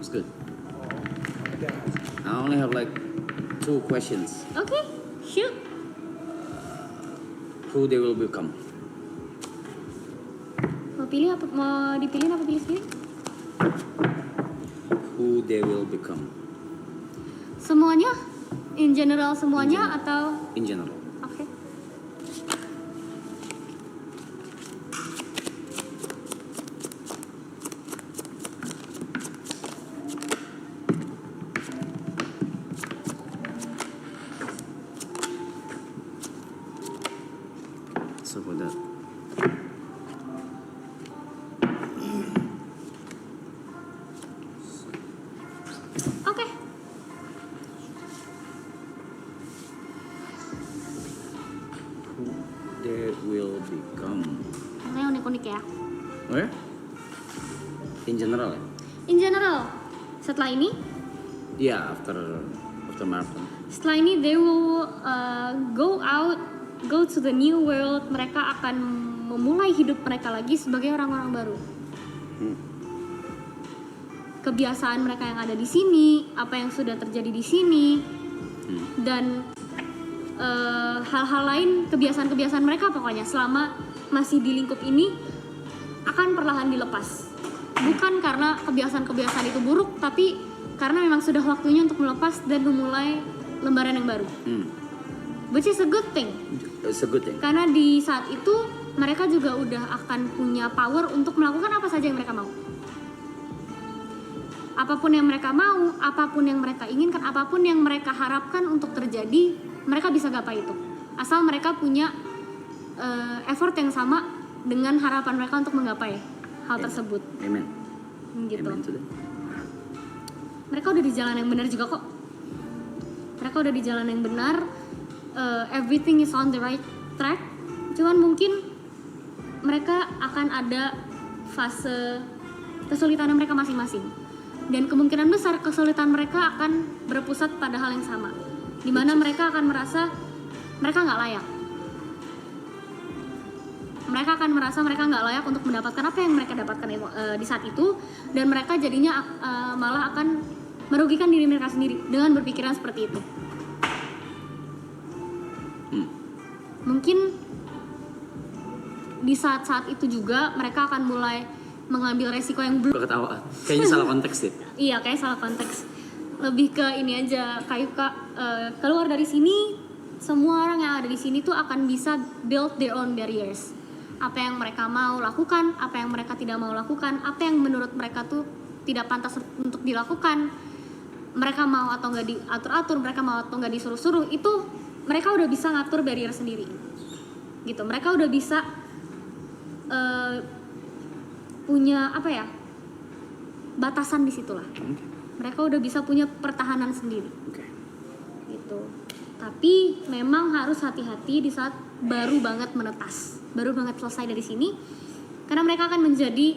It's good. I only have like 2 questions. Oke, shoot. Who they will become? Mau dipilih apa pilih sendiri? Who they will become Semuanya? In general semuanya atau? in general. Oke. So for that. Oke. Who they will become. Yang unik-unik ya. Oh ya? In general ya? In general, setelah ini Yeah, after marathon. setelah ini they will go to the new world. Mereka akan memulai hidup mereka lagi sebagai orang-orang baru. Kebiasaan mereka yang ada di sini, apa yang sudah terjadi di sini, dan hal-hal lain, kebiasaan-kebiasaan mereka pokoknya selama masih di lingkup ini akan perlahan dilepas. Bukan karena kebiasaan-kebiasaan itu buruk, tapi karena memang sudah waktunya untuk melepas dan memulai lembaran yang baru. Which is a good thing. It's a good thing. Karena di saat itu mereka juga udah akan punya power untuk melakukan apa saja yang mereka mau. Apapun yang mereka mau, apapun yang mereka inginkan, apapun yang mereka harapkan untuk terjadi, mereka bisa gapai itu. Asal mereka punya effort yang sama dengan harapan mereka untuk menggapai hal tersebut. Amen. Gitu. Amen to that. Mereka udah di jalan yang benar juga kok. Mereka udah di jalan yang benar. Everything is on the right track. Cuman mungkin mereka akan ada fase kesulitan mereka masing-masing. Dan kemungkinan besar kesulitan mereka akan berpusat pada hal yang sama. Dimana mereka akan merasa mereka nggak layak. Mereka akan merasa mereka nggak layak untuk mendapatkan apa yang mereka dapatkan di saat itu. Dan mereka jadinya malah akan merugikan diri mereka sendiri dengan berpikiran seperti itu. Mungkin di saat-saat itu juga mereka akan mulai mengambil resiko yang Gue ketawa. Kayaknya salah konteks deh. Iya, kayak salah konteks. Lebih ke ini aja, kayak keluar dari sini, semua orang yang ada di sini tuh akan bisa build their own barriers. Apa yang mereka mau lakukan, apa yang mereka tidak mau lakukan, apa yang menurut mereka tuh tidak pantas untuk dilakukan. Mereka mau atau nggak diatur-atur, mereka mau atau nggak disuruh-suruh, itu mereka udah bisa ngatur barrier sendiri. Gitu, mereka udah bisa punya apa ya, batasan di situlah. Mereka udah bisa punya pertahanan sendiri. Gitu. Tapi memang harus hati-hati di saat baru banget menetas, baru banget selesai dari sini, karena mereka akan menjadi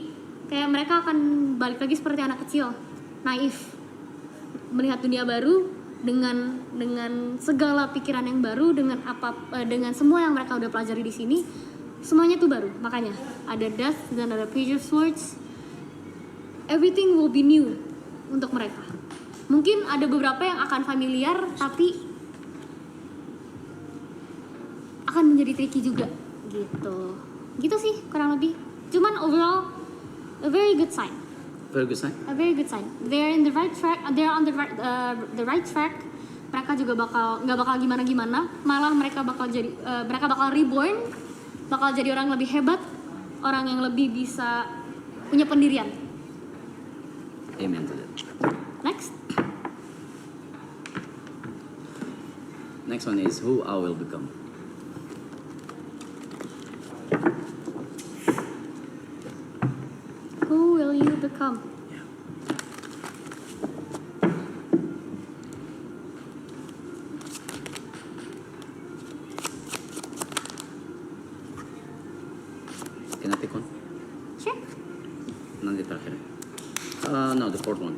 kayak mereka akan balik lagi seperti anak kecil, naif, melihat dunia baru dengan segala pikiran yang baru, dengan semua yang mereka udah pelajari di sini. Semuanya tuh baru, makanya ada death dan ada previous words. Everything will be new untuk mereka. Mungkin ada beberapa yang akan familiar, tapi akan menjadi tricky juga gitu sih kurang lebih. Cuman overall a very good sign. Very good sign. A very good sign. They're in the right track. They're on the right track. Mereka juga nggak bakal gimana-gimana. Malah mereka bakal reborn, bakal jadi orang lebih hebat, orang yang lebih bisa punya pendirian. Amen to that. Next one is who I will become. Who will you become? Can I pick one? Sure. Nanti terakhir. No, the fourth one.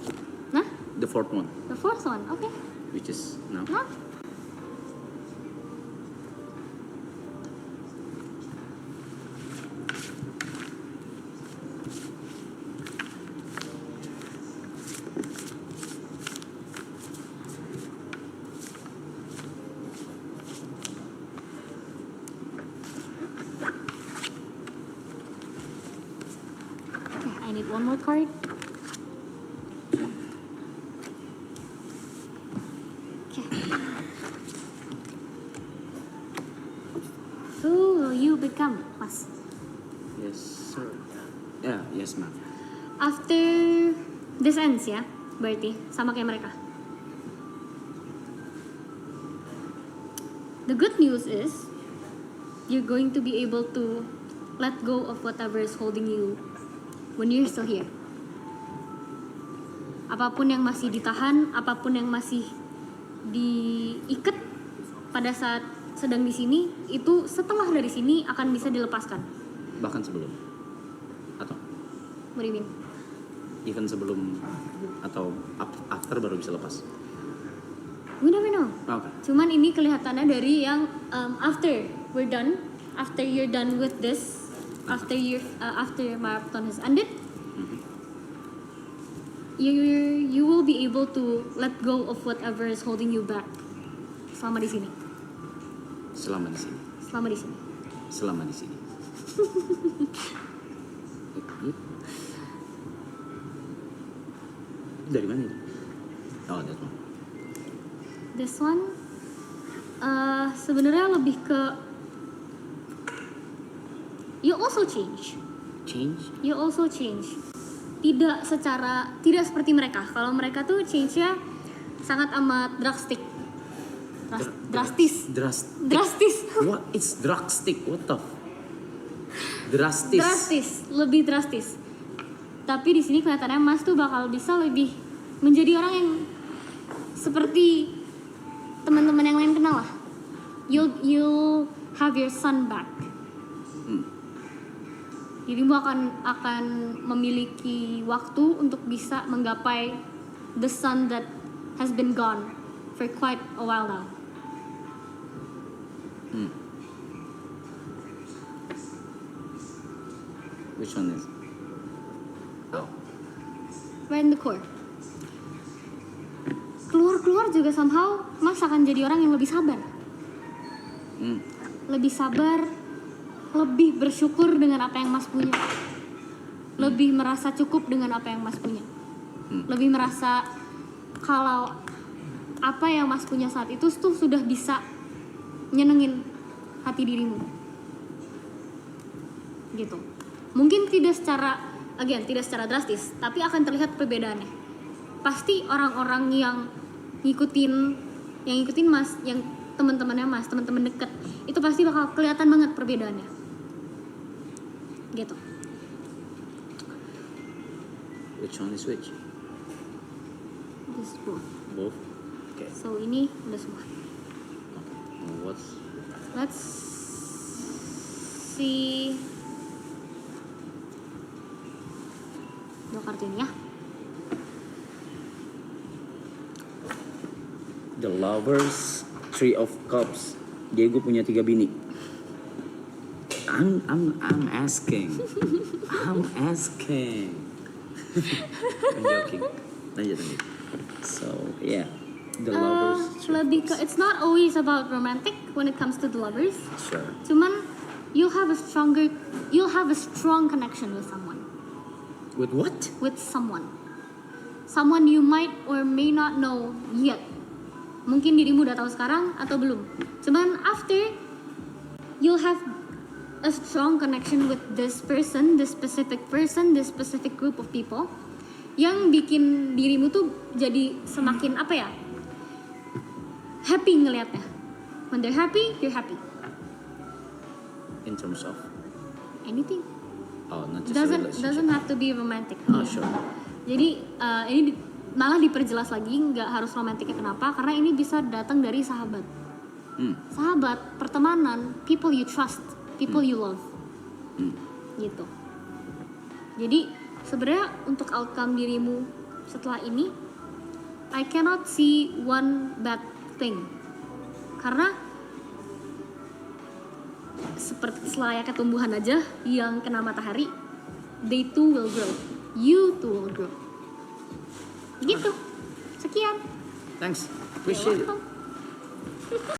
Nah, The fourth one, the fourth one. Okay. which is now. Nah. Okay, I need one more card. Okay. Who will you become, Mas? Yes, sir. Yeah, yes, ma'am. After this ends ya, berarti sama kayak mereka. The good news is you're going to be able to let go of whatever is holding you when you're still here. Apapun yang masih ditahan, apapun yang masih diikat pada saat sedang di sini, itu setelah dari sini akan bisa dilepaskan. Bahkan sebelum atau What do you mean? even sebelum atau after baru bisa lepas. We never know. Oke. Cuman ini kelihatannya dari yang after we're done, after you're done with this, after marathon has ended, you will be able to let go of whatever is holding you back selama di sini. Selama di sini. Selama di sini. Selama di sini. Dari mana itu? Oh, that one. This one sebenarnya lebih ke you also change. Change? You also change. Tidak seperti mereka. Kalau mereka tuh change-nya sangat amat drastis. Drastis. What is drastic? What the? Drastis. Drastis, lebih drastis. Tapi di sini kelihatannya Mas tuh bakal bisa lebih menjadi orang yang seperti teman-teman yang lain kenal lah. You'll have your son back. Dirimu akan memiliki waktu untuk bisa menggapai the son that has been gone for quite a while now. Which one is? Oh. Right in the core. Keluar juga somehow Mas akan jadi orang yang lebih sabar. Lebih sabar, lebih bersyukur dengan apa yang Mas punya. Lebih merasa cukup dengan apa yang Mas punya. Lebih merasa kalau apa yang Mas punya saat itu tuh sudah bisa nyenengin hati dirimu. Gitu. Mungkin tidak secara drastis, tapi akan terlihat perbedaannya. Pasti orang-orang yang ngikutin Mas, yang teman-temannya Mas, teman-teman dekat, itu pasti bakal kelihatan banget perbedaannya. Gitu. Which one is which? This is both. Both. Okay. So ini udah semua. Let's see. Dua kartu ini ya. The Lovers, Three of Cups. Diego punya 3 bini. I'm asking. I'm joking. Lanjut. So, yeah. The lovers. Lebih ke, it's not always about romantic when it comes to the lovers. Sure. Cuman you'll have a strong connection with someone. With what? With someone you might or may not know yet. Mungkin dirimu udah tahu sekarang atau belum. Cuman after, you'll have a strong connection with this person, this specific group of people, yang bikin dirimu tuh jadi semakin apa ya, happy ngelihatnya. When they're happy, you're happy. In terms of Anything. oh, not just a relationship. Doesn't have to be romantic. Oh, sure. Jadi malah diperjelas lagi, nggak harus romantiknya. Kenapa? Karena ini bisa datang dari sahabat. Sahabat, pertemanan, people you trust, people you love. Gitu. Jadi sebenarnya untuk outcome dirimu setelah ini, I cannot see one bad thing. Karena seperti selayaknya tumbuhan aja yang kena matahari, they too will grow. You too will grow. Gitu. Sekian. Thanks. You're welcome.